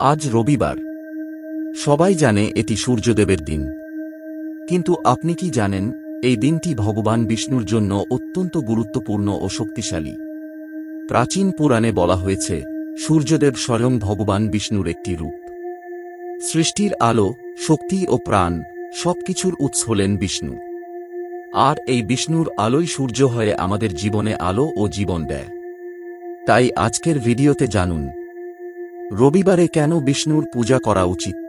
আজ রবিবার। সবাই জানে এটি সূর্যদেবের দিন, কিন্তু আপনি কি জানেন এই দিনটি ভগবান বিষ্ণুর জন্য অত্যন্ত গুরুত্বপূর্ণ ও শক্তিশালী। প্রাচীন পুরাণে বলা হয়েছে সূর্যদেব স্বয়ং ভগবান বিষ্ণুর একটি রূপ। সৃষ্টির আলো, শক্তি ও প্রাণ সবকিছুর উৎস হলেন বিষ্ণু। আর এই বিষ্ণুর আলোই সূর্য হয়ে আমাদের জীবনে আলো ও জীবন দেয়। তাই আজকের ভিডিওতে জানুন রবিবারে কেন বিষ্ণুর পূজা করা উচিত,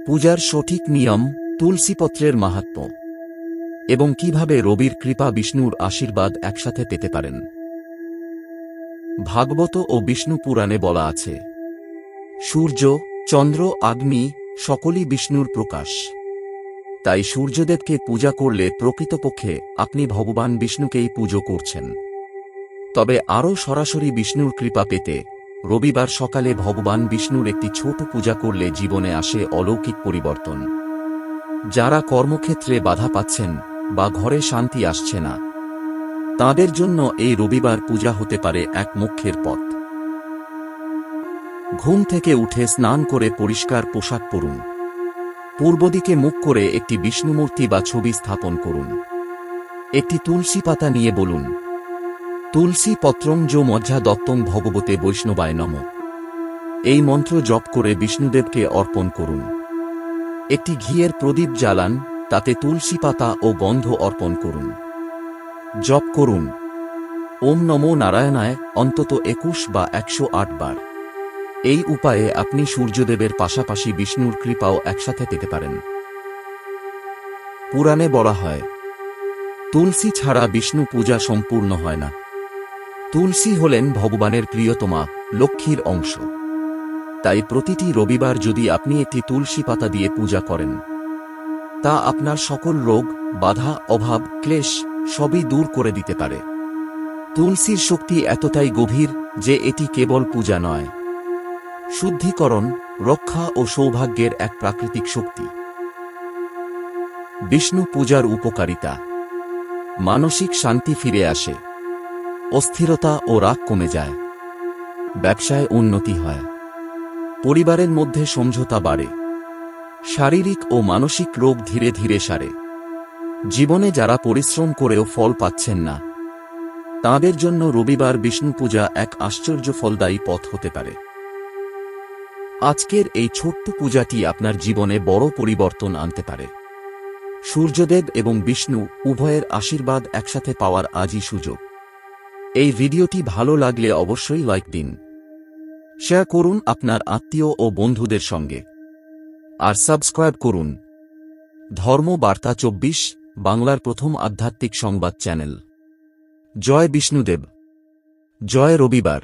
পূজার সঠিক নিয়ম, তুলসীপত্রের মাহাত্ম্য এবং কিভাবে রবির কৃপা বিষ্ণুর আশীর্বাদ একসাথে পেতে পারেন। ভাগবত ও বিষ্ণু পুরাণে বলা আছে, সূর্য, চন্দ্র, অগ্নি সকলই বিষ্ণুর প্রকাশ। তাই সূর্যদেবকে পূজা করলে প্রকৃতপক্ষে আপনি ভগবান বিষ্ণুকেই পুজো করছেন। তবে আরও সরাসরি বিষ্ণুর কৃপা পেতে রবিবার সকালে ভগবান বিষ্ণুর একটি ছোট পূজা করলে জীবনে আসে অলৌকিক পরিবর্তন। যারা কর্মক্ষেত্রে বাধা পাচ্ছেন বা ঘরে শান্তি আসছে না, তাঁদের জন্য এই রবিবার পূজা হতে পারে এক মোক্ষের পথ। ঘুম থেকে উঠে স্নান করে পরিষ্কার পোশাক পরুন। পূর্বদিকে মুখ করে একটি বিষ্ণুমূর্তি বা ছবি স্থাপন করুন। একটি তুলসী পাতা নিয়ে বলুন, তুলসী পত্রং যো মজ্জা দত্তং ভগবতে বৈষ্ণবায় নমঃ। এই মন্ত্র জপ করে বিষ্ণুদেবকে অর্পণ করুন। একটি ঘিয়ের প্রদীপ জ্বালান, তাতে তুলসী পাতা ও গন্ধ অর্পণ করুন। জপ করুন ওম নমো নারায়ণায় অন্তত 21 বা 108 বার। এই উপায়ে আপনি সূর্যদেবের পাশাপাশি বিষ্ণুর কৃপাও একসাথে পেতে পারেন। পুরাণে বলা হয়, তুলসী ছাড়া বিষ্ণু পূজা সম্পূর্ণ হয় না। তুলসী হলেন ভগবানের প্রিয়তমা, লক্ষ্মীর অংশ। তাই প্রতিটি রবিবার যদি আপনি একটি তুলসী পাতা দিয়ে পূজা করেন, তা আপনার সকল রোগ, বাধা, অভাব, ক্লেশ সবই দূর করে দিতে পারে। তুলসীর শক্তি এতটাই গভীর যে এটি কেবল পূজা নয়, শুদ্ধিকরণ, রক্ষা ও সৌভাগ্যের এক প্রাকৃতিক শক্তি। বিষ্ণু পূজার উপকারিতা: মানসিক শান্তি ফিরে আসে, অস্থিরতা ও রাগ কমে যায়, ব্যবসায় উন্নতি হয়, পরিবারের মধ্যে সমঝোতা বাড়ে, শারীরিক ও মানসিক রোগ ধীরে ধীরে সারে। জীবনে যারা পরিশ্রম করেও ফল পাচ্ছেন না, তাঁদের জন্য রবিবার বিষ্ণু পূজা এক আশ্চর্য ফলদায়ী পথ হতে পারে। আজকের এই ছোট্ট পূজাটি আপনার জীবনে বড় পরিবর্তন আনতে পারে। সূর্যদেব এবং বিষ্ণু উভয়ের আশীর্বাদ একসাথে পাওয়ার আজই সুযোগ। এই ভিডিওটি ভালো লাগলে অবশ্যই লাইক দিন, শেয়ার করুন আপনার আত্মীয় ও বন্ধুদের সঙ্গে, আর সাবস্ক্রাইব করুন ধর্ম বার্তা 24, বাংলার প্রথম আধ্যাত্মিক সংবাদ চ্যানেল। জয় বিষ্ণুদেব, জয় রবিবার।